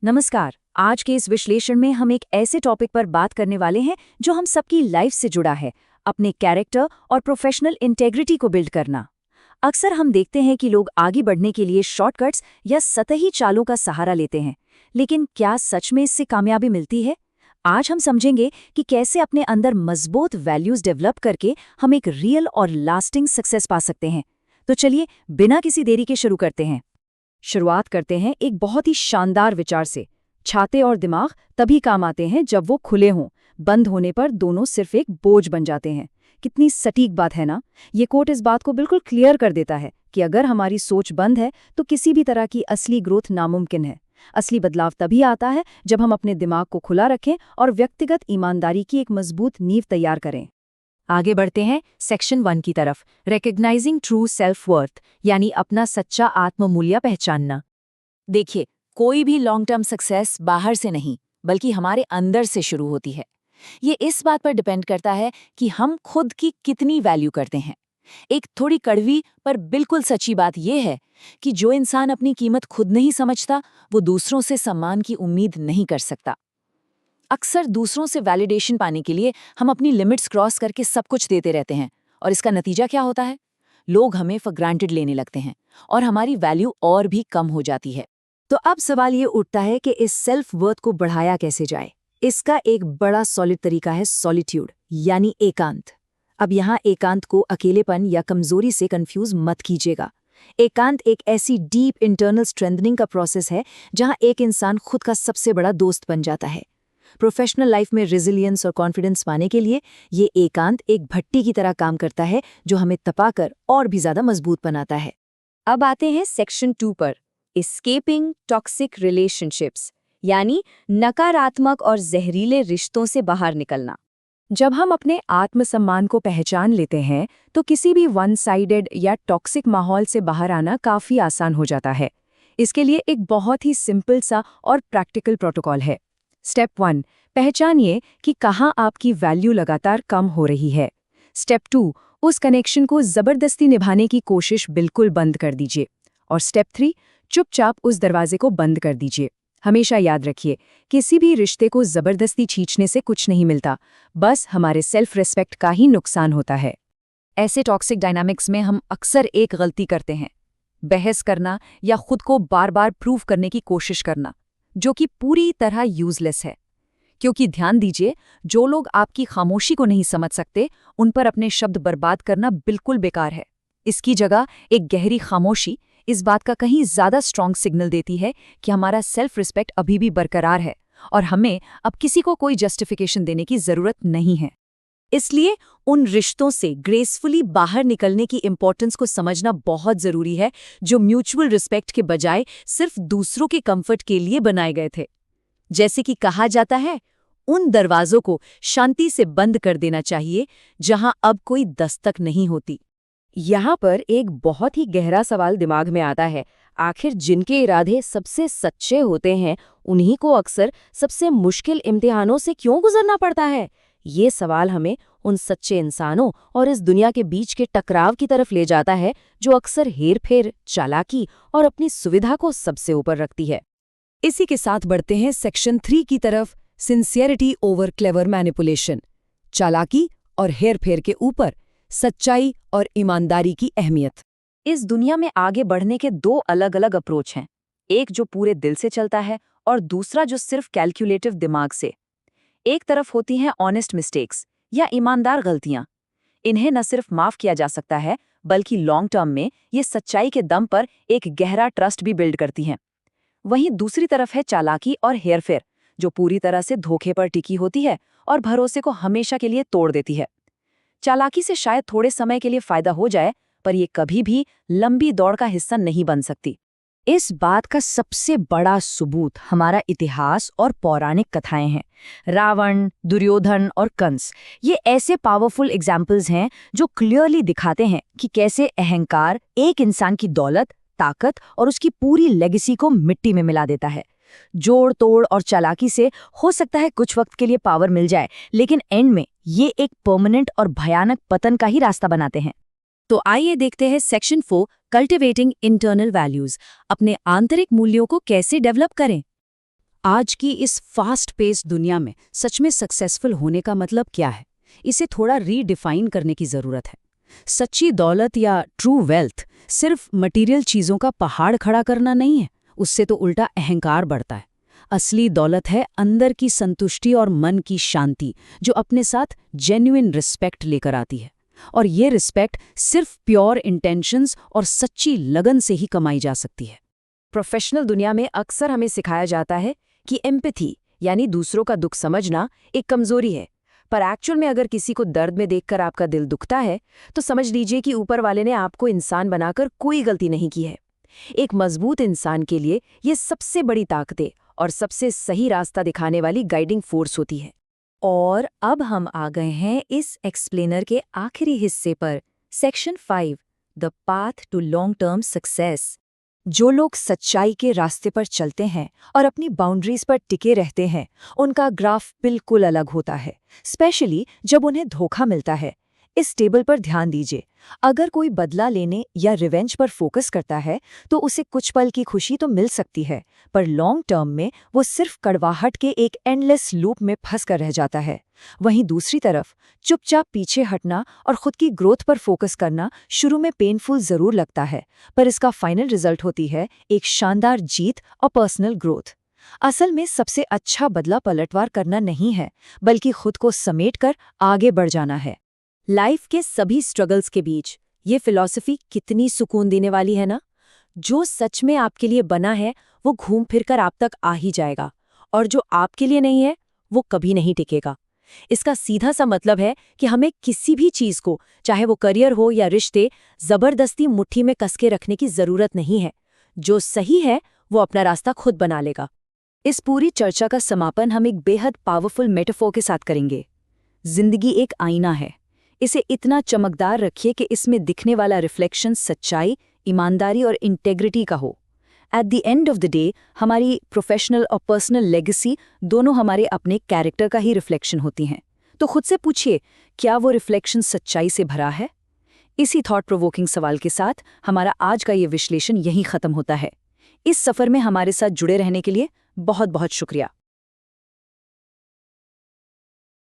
नमस्कार। आज के इस विश्लेषण में हम एक ऐसे टॉपिक पर बात करने वाले हैं जो हम सबकी लाइफ से जुड़ा है, अपने कैरेक्टर और प्रोफेशनल इंटेग्रिटी को बिल्ड करना। अक्सर हम देखते हैं कि लोग आगे बढ़ने के लिए शॉर्टकट्स या सतही चालों का सहारा लेते हैं, लेकिन क्या सच में इससे कामयाबी मिलती है? आज हम समझेंगे कि कैसे अपने अंदर मजबूत वैल्यूज डेवलप करके हम एक रियल और लास्टिंग सक्सेस पा सकते हैं। तो चलिए बिना किसी देरी के शुरू करते हैं। शुरुआत करते हैं एक बहुत ही शानदार विचार से। छाते और दिमाग तभी काम आते हैं जब वो खुले हों। बंद होने पर दोनों सिर्फ एक बोझ बन जाते हैं। कितनी सटीक बात है ना। ये कोट इस बात को बिल्कुल क्लियर कर देता है कि अगर हमारी सोच बंद है तो किसी भी तरह की असली ग्रोथ नामुमकिन है। असली बदलाव तभी आता है जब हम अपने दिमाग को खुला रखें और व्यक्तिगत ईमानदारी की एक मजबूत नींव तैयार करें। आगे बढ़ते हैं सेक्शन 1 की तरफ, रिकग्नाइजिंग ट्रू सेल्फ वर्थ, यानी अपना सच्चा आत्ममूल्य पहचानना। देखिए, कोई भी लॉन्ग टर्म सक्सेस बाहर से नहीं बल्कि हमारे अंदर से शुरू होती है। ये इस बात पर डिपेंड करता है कि हम खुद की कितनी वैल्यू करते हैं। एक थोड़ी कड़वी पर बिल्कुल सच्ची बात यह है कि जो इंसान अपनी कीमत खुद नहीं समझता, वो दूसरों से सम्मान की उम्मीद नहीं कर सकता। अक्सर दूसरों से वैलिडेशन पाने के लिए हम अपनी लिमिट्स क्रॉस करके सब कुछ देते रहते हैं, और इसका नतीजा क्या होता है? लोग हमें फॉर ग्रांटेड लेने लगते हैं और हमारी वैल्यू और भी कम हो जाती है। तो अब सवाल ये उठता है कि इस सेल्फ वर्थ को बढ़ाया कैसे जाए। इसका एक बड़ा सॉलिड तरीका है सॉलिट्यूड, यानी एकांत। अब यहाँ एकांत को अकेलेपन या कमजोरी से कंफ्यूज मत कीजिएगा। एकांत एक ऐसी डीप इंटरनल स्ट्रेंथनिंग का प्रोसेस है जहाँ एक इंसान खुद का सबसे बड़ा दोस्त बन जाता है। प्रोफेशनल लाइफ में रेजिलियंस और कॉन्फिडेंस पाने के लिए ये एकांत एक भट्टी की तरह काम करता है जो हमें तपाकर और भी ज्यादा मजबूत बनाता है। अब आते हैं सेक्शन 2 पर, एस्केपिंग टॉक्सिक रिलेशनशिप्स, यानी नकारात्मक और जहरीले रिश्तों से बाहर निकलना। जब हम अपने आत्मसम्मान को पहचान लेते हैं तो किसी भी वन साइडेड या टॉक्सिक माहौल से बाहर आना काफी आसान हो जाता है। इसके लिए एक बहुत ही सिंपल सा और प्रैक्टिकल प्रोटोकॉल है। स्टेप 1, पहचानिए कि कहाँ आपकी वैल्यू लगातार कम हो रही है। स्टेप 2, उस कनेक्शन को जबरदस्ती निभाने की कोशिश बिल्कुल बंद कर दीजिए। और स्टेप 3, चुपचाप उस दरवाजे को बंद कर दीजिए। हमेशा याद रखिए, किसी भी रिश्ते को जबरदस्ती खींचने से कुछ नहीं मिलता, बस हमारे सेल्फ रिस्पेक्ट का ही नुकसान होता है। ऐसे टॉक्सिक डायनामिक्स में हम अक्सर एक गलती करते हैं, बहस करना या खुद को बार बार प्रूव करने की कोशिश करना, जो कि पूरी तरह यूजलेस है। क्योंकि ध्यान दीजिए, जो लोग आपकी खामोशी को नहीं समझ सकते, उन पर अपने शब्द बर्बाद करना बिल्कुल बेकार है। इसकी जगह एक गहरी खामोशी इस बात का कहीं ज्यादा स्ट्रॉन्ग सिग्नल देती है कि हमारा सेल्फ रिस्पेक्ट अभी भी बरकरार है और हमें अब किसी को कोई जस्टिफिकेशन देने की जरूरत नहीं है। इसलिए उन रिश्तों से ग्रेसफुली बाहर निकलने की इंपॉर्टेंस को समझना बहुत जरूरी है, जो म्यूचुअल रिस्पेक्ट के बजाय सिर्फ दूसरों के कंफर्ट के लिए बनाए गए थे। जैसे कि कहा जाता है, उन दरवाजों को शांति से बंद कर देना चाहिए जहां अब कोई दस्तक नहीं होती। यहाँ पर एक बहुत ही गहरा सवाल दिमाग में आता है, आखिर जिनके इरादे सबसे सच्चे होते हैं, उन्हीं को अक्सर सबसे मुश्किल इम्तिहानों से क्यों गुजरना पड़ता है? ये सवाल हमें उन सच्चे इंसानों और इस दुनिया के बीच के टकराव की तरफ ले जाता है, जो अक्सर हेरफेर, चालाकी और अपनी सुविधा को सबसे ऊपर रखती है। इसी के साथ बढ़ते हैं सेक्शन 3 की तरफ, सिंसियरिटी ओवर क्लेवर मैनिपुलेशन, चालाकी और हेरफेर के ऊपर सच्चाई और ईमानदारी की अहमियत। इस दुनिया में आगे बढ़ने के 2 अलग-अलग अप्रोच हैं, एक जो पूरे दिल से चलता है और दूसरा जो सिर्फ कैलकुलेटिव दिमाग से। एक तरफ होती हैं ऑनेस्ट मिस्टेक्स या ईमानदार गलतियां। इन्हें न सिर्फ माफ किया जा सकता है, बल्कि लॉन्ग टर्म में ये सच्चाई के दम पर एक गहरा ट्रस्ट भी बिल्ड करती हैं। वहीं दूसरी तरफ है चालाकी और हेरफेर, जो पूरी तरह से धोखे पर टिकी होती है और भरोसे को हमेशा के लिए तोड़ देती है। चालाकी से शायद थोड़े समय के लिए फायदा हो जाए, पर ये कभी भी लंबी दौड़ का हिस्सा नहीं बन सकती। इस बात का सबसे बड़ा सबूत हमारा इतिहास और पौराणिक कथाएं हैं। रावण, दुर्योधन और कंस, ये ऐसे पावरफुल एग्जाम्पल्स हैं जो क्लियरली दिखाते हैं कि कैसे अहंकार एक इंसान की दौलत, ताकत और उसकी पूरी लेगेसी को मिट्टी में मिला देता है। जोड़ तोड़ और चालाकी से हो सकता है कुछ वक्त के लिए पावर मिल जाए, लेकिन एंड में ये एक परमानेंट और भयानक पतन का ही रास्ता बनाते हैं। तो आइए देखते हैं सेक्शन 4, कल्टिवेटिंग इंटरनल वैल्यूज, अपने आंतरिक मूल्यों को कैसे डेवलप करें। आज की इस फास्ट पेस दुनिया में सच में सक्सेसफुल होने का मतलब क्या है, इसे थोड़ा रीडिफाइन करने की ज़रूरत है। सच्ची दौलत या ट्रू वेल्थ सिर्फ मटेरियल चीज़ों का पहाड़ खड़ा करना नहीं है, उससे तो उल्टा अहंकार बढ़ता है। असली दौलत है अंदर की संतुष्टि और मन की शांति, जो अपने साथ जेन्युइन रिस्पेक्ट लेकर आती है। और ये रिस्पेक्ट सिर्फ प्योर इंटेंशंस और सच्ची लगन से ही कमाई जा सकती है। प्रोफेशनल दुनिया में अक्सर हमें सिखाया जाता है कि एम्पैथी यानी दूसरों का दुख समझना एक कमजोरी है, पर एक्चुअल में अगर किसी को दर्द में देखकर आपका दिल दुखता है तो समझ लीजिए कि ऊपर वाले ने आपको इंसान बनाकर कोई गलती नहीं की है। एक मजबूत इंसान के लिए ये सबसे बड़ी ताकतें और सबसे सही रास्ता दिखाने वाली गाइडिंग फोर्स होती है। और अब हम आ गए हैं इस एक्सप्लेनर के आखिरी हिस्से पर, section 5, the path to long term success. जो लोग सच्चाई के रास्ते पर चलते हैं और अपनी बाउंड्रीज पर टिके रहते हैं, उनका ग्राफ बिल्कुल अलग होता है, स्पेशली जब उन्हें धोखा मिलता है। इस टेबल पर ध्यान दीजिए। अगर कोई बदला लेने या रिवेंज पर फोकस करता है तो उसे कुछ पल की खुशी तो मिल सकती है, पर लॉन्ग टर्म में वो सिर्फ कड़वाहट के एक एंडलेस लूप में फंस कर रह जाता है। वहीं दूसरी तरफ चुपचाप पीछे हटना और खुद की ग्रोथ पर फोकस करना शुरू में पेनफुल जरूर लगता है, पर इसका फाइनल रिजल्ट होती है एक शानदार जीत और पर्सनल ग्रोथ। असल में सबसे अच्छा बदला पलटवार करना नहीं है, बल्कि खुद को समेटकर आगे बढ़ जाना है। लाइफ के सभी स्ट्रगल्स के बीच ये फिलॉसफी कितनी सुकून देने वाली है ना। जो सच में आपके लिए बना है वो घूम फिर कर आप तक आ ही जाएगा, और जो आपके लिए नहीं है वो कभी नहीं टिकेगा। इसका सीधा सा मतलब है कि हमें किसी भी चीज को, चाहे वो करियर हो या रिश्ते, जबरदस्ती मुट्ठी में कस के रखने की जरूरत नहीं है। जो सही है वो अपना रास्ता खुद बना लेगा। इस पूरी चर्चा का समापन हम एक बेहद पावरफुल मेटाफोर के साथ करेंगे। जिंदगी एक आईना है, इसे इतना चमकदार रखिए कि इसमें दिखने वाला रिफ्लेक्शन सच्चाई, ईमानदारी और इंटेग्रिटी का हो। At the end of the day हमारी प्रोफेशनल और पर्सनल लेगेसी दोनों हमारे अपने कैरेक्टर का ही रिफ्लेक्शन होती हैं। तो खुद से पूछिए, क्या वो रिफ्लेक्शन सच्चाई से भरा है? इसी थॉट प्रोवोकिंग सवाल के साथ हमारा आज का ये विश्लेषण यहीं खत्म होता है। इस सफर में हमारे साथ जुड़े रहने के लिए बहुत बहुत शुक्रिया।